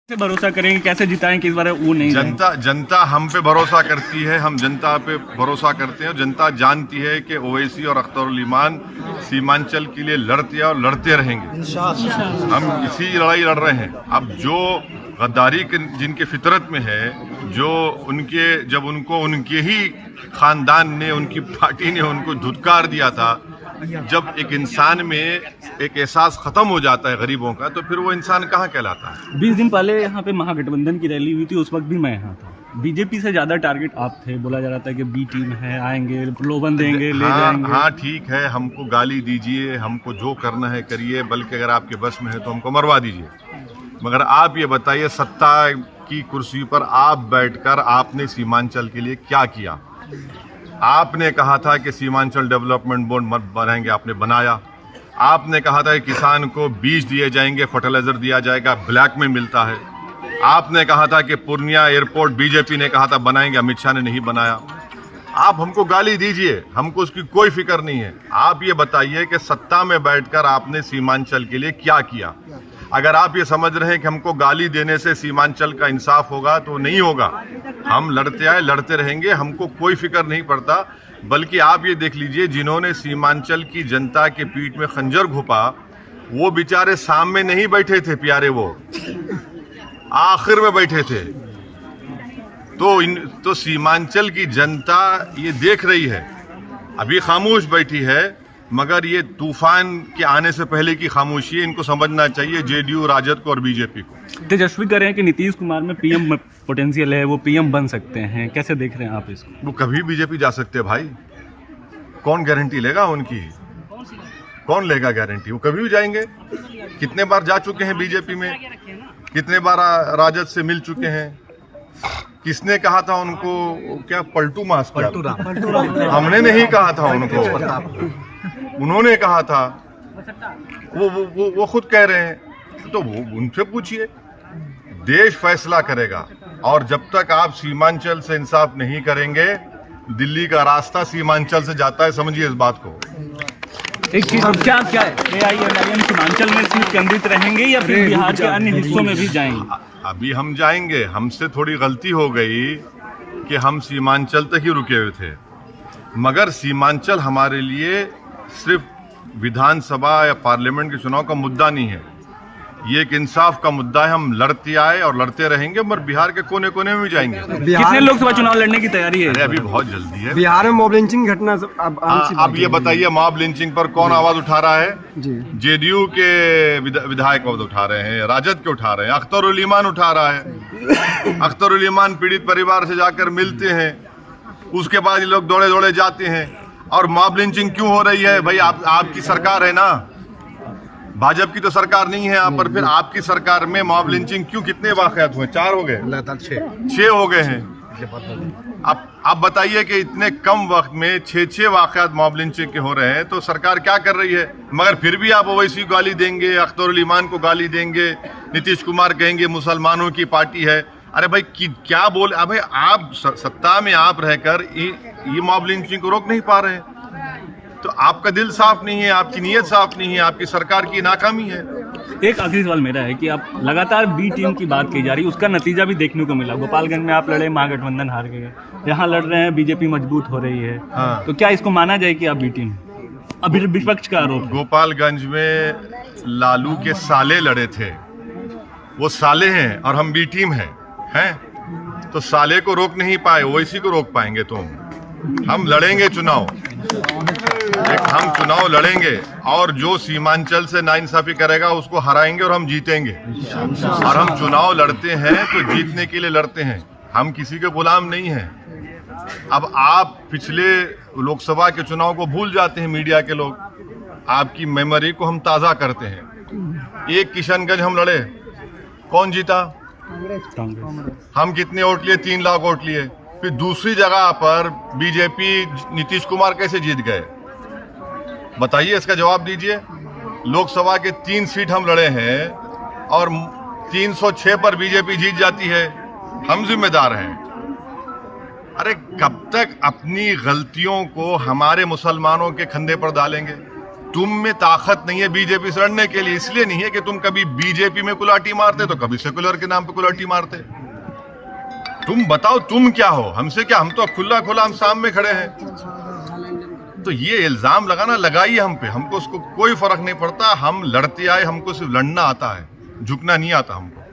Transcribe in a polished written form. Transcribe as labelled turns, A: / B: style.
A: से भरोसा करेंगे, कैसे जिताएं कि इस बार वो नहीं
B: जनता हम पे भरोसा करती है, हम जनता पे भरोसा करते हैं। जनता जानती है कि ओवैसी और अख्तरुल ईमान सीमांचल के लिए लड़ते हैं और लड़ते रहेंगे। हम इसी लड़ाई लड़ रहे हैं। अब जो गद्दारी जिनके फितरत में है, जो जब उनको उनके ही खानदान ने, उनकी पार्टी ने उनको धुतकार दिया था, जब एक इंसान में एक एहसास खत्म हो जाता है गरीबों का, तो फिर वो इंसान कहाँ कहलाता है।
A: 20 दिन पहले यहाँ पे महागठबंधन की रैली हुई थी, उस वक्त भी मैं यहाँ था। बीजेपी से ज्यादा टारगेट आप थे, बोला जा रहा था कि बी टीम है, आएंगे, प्रलोभन देंगे, ले जाएंगे।
B: हाँ ठीक है, हमको गाली दीजिए, हमको जो करना है करिए, बल्कि अगर आपके बस में है तो हमको मरवा दीजिए। मगर आप ये बताइए, सत्ता की कुर्सी पर आप बैठकर आपने सीमांचल के लिए क्या किया? आपने कहा था कि सीमांचल डेवलपमेंट बोर्ड मत बनाएंगे, आपने बनाया। आपने कहा था कि किसान को बीज दिए जाएंगे, फर्टिलाइजर दिया जाएगा, ब्लैक में मिलता है। आपने कहा था कि पूर्णिया एयरपोर्ट बीजेपी ने कहा था बनाएंगे, अमित शाह ने नहीं बनाया। आप हमको गाली दीजिए, हमको उसकी कोई फिक्र नहीं है। आप ये बताइए कि सत्ता में बैठकर आपने सीमांचल के लिए क्या किया? अगर आप ये समझ रहे हैं कि हमको गाली देने से सीमांचल का इंसाफ होगा, तो नहीं होगा। हम लड़ते आए, लड़ते रहेंगे, हमको कोई फिक्र नहीं पड़ता। बल्कि आप ये देख लीजिए, जिन्होंने सीमांचल की जनता के पीठ में खंजर घोंपा, वो बेचारे सामने नहीं बैठे थे प्यारे, वो आखिर में बैठे थे। तो सीमांचल की जनता ये देख रही है, अभी खामोश बैठी है, मगर ये तूफान के आने से पहले की खामोशी है। इनको समझना चाहिए, जेडीयू, राजद को और बीजेपी को।
A: तेजस्वी कह रहे हैं कि नीतीश कुमार में पीएम पोटेंशियल है, वो पीएम बन सकते हैं, कैसे देख रहे हैं आप इसको?
B: वो कभी बीजेपी जा सकते हैं भाई, कौन गारंटी लेगा उनकी? कौन लेगा गारंटी? वो कभी भी जाएंगे। कितने बार जा चुके हैं बीजेपी में, कितने बार राजद से मिल चुके हैं। किसने कहा था उनको क्या पलटू मास? हमने नहीं कहा था उनको, उन्होंने कहा था। वो खुद कह रहे हैं, तो वो उनसे पूछिए। देश फैसला करेगा, और जब तक आप सीमांचल से इंसाफ नहीं करेंगे, दिल्ली का रास्ता सीमांचल से जाता है, समझिए इस बात को।
A: एक चीज क्या एआईएमआईएम सीमांचल में सिर्फ केंद्रित रहेंगे या फिर बिहार के अन्य हिस्सों में भी जाएंगे?
B: अभी हम जाएंगे। हमसे थोड़ी गलती हो गई कि हम सीमांचल तक ही रुके हुए थे, मगर सीमांचल हमारे लिए सिर्फ विधानसभा या पार्लियामेंट के चुनाव का मुद्दा नहीं है, ये एक इंसाफ का मुद्दा है। हम लड़ते आए और लड़ते रहेंगे, मगर बिहार के कोने कोने में भी जाएंगे।
A: कितने लोकसभा चुनाव लड़ने की तैयारी है?
B: अभी बहुत जल्दी है।
C: बिहार में मॉब लिंचिंग घटना
B: अब ये बताइए, मॉब लिंचिंग पर कौन आवाज उठा रहा है? जेडीयू के विधायक आवाज उठा रहे हैं, राजद के उठा रहे हैं, अख्तरुल ईमान उठा रहा है। अख्तरुल ईमान पीड़ित परिवार से जाकर मिलते हैं, उसके बाद ये लोग दौड़े दौड़े जाते हैं। और मॉब लिंचिंग क्यों हो रही है भाई? आपकी सरकार है ना, भाजपा की तो सरकार नहीं है यहाँ पर। फिर आपकी सरकार में मॉब लिंचिंग क्यों? कितने वाकयात हुए? 4 हो गए, 6 हो गए हैं। आप बताइए कि इतने कम वक्त में 6 वाकयात मॉब लिंचिंग के हो रहे हैं, तो सरकार क्या कर रही है? मगर फिर भी आप ओवैसी को गाली देंगे, अख्तरुल ईमान को गाली देंगे, नीतीश कुमार कहेंगे मुसलमानों की पार्टी है। अरे भाई क्या बोल? अबे आप सत्ता में आप रहकर ये मॉब लिंचिंग को रोक नहीं पा रहे हैं, तो आपका दिल साफ नहीं है, आपकी नीयत साफ नहीं है, आपकी सरकार की नाकामी है।
A: एक आखिरी सवाल मेरा है कि आप लगातार बी टीम की बात की जा रही है, उसका नतीजा भी देखने को मिला। गोपालगंज में आप लड़े, महागठबंधन हार गए, यहाँ लड़ रहे हैं, बीजेपी मजबूत हो रही है।
B: हाँ।
A: तो क्या इसको माना जाए कि आप बी टीम? अभी विपक्ष का आरोप।
B: गोपालगंज में लालू के साले लड़े थे, वो साले हैं और हम बी टीम हैं। तो साले को रोक नहीं पाए, ओवैसी को रोक पाएंगे तुम? हम लड़ेंगे चुनाव, हम चुनाव लड़ेंगे, और जो सीमांचल से नाइंसाफी करेगा उसको हराएंगे और हम जीतेंगे। और हम चुनाव लड़ते हैं तो जीतने के लिए लड़ते हैं, हम किसी के गुलाम नहीं हैं। अब आप पिछले लोकसभा के चुनाव को भूल जाते हैं, मीडिया के लोग। आपकी मेमोरी को हम ताज़ा करते हैं। एक किशनगंज हम लड़े, कौन जीता? हम कितने वोट लिए? 3 लाख वोट लिए। फिर दूसरी जगह पर बीजेपी, नीतीश कुमार कैसे जीत गए? बताइए, इसका जवाब दीजिए। लोकसभा के 3 सीट हम लड़े हैं और 306 पर बीजेपी जीत जाती है, हम जिम्मेदार हैं। अरे कब तक अपनी गलतियों को हमारे मुसलमानों के कंधे पर डालेंगे? तुम में ताकत नहीं है बीजेपी से लड़ने के लिए, इसलिए नहीं है कि तुम कभी बीजेपी में कुलाटी मारते तो कभी सेकुलर के नाम पे कुलाटी मारते। तुम बताओ तुम क्या हो, हमसे क्या, हम तो खुला खुला हम सामने खड़े हैं। तो ये इल्जाम लगाना लगाइए हम पे, हमको उसको कोई फर्क नहीं पड़ता। हम लड़ते आए, हमको सिर्फ लड़ना आता है, झुकना नहीं आता हमको।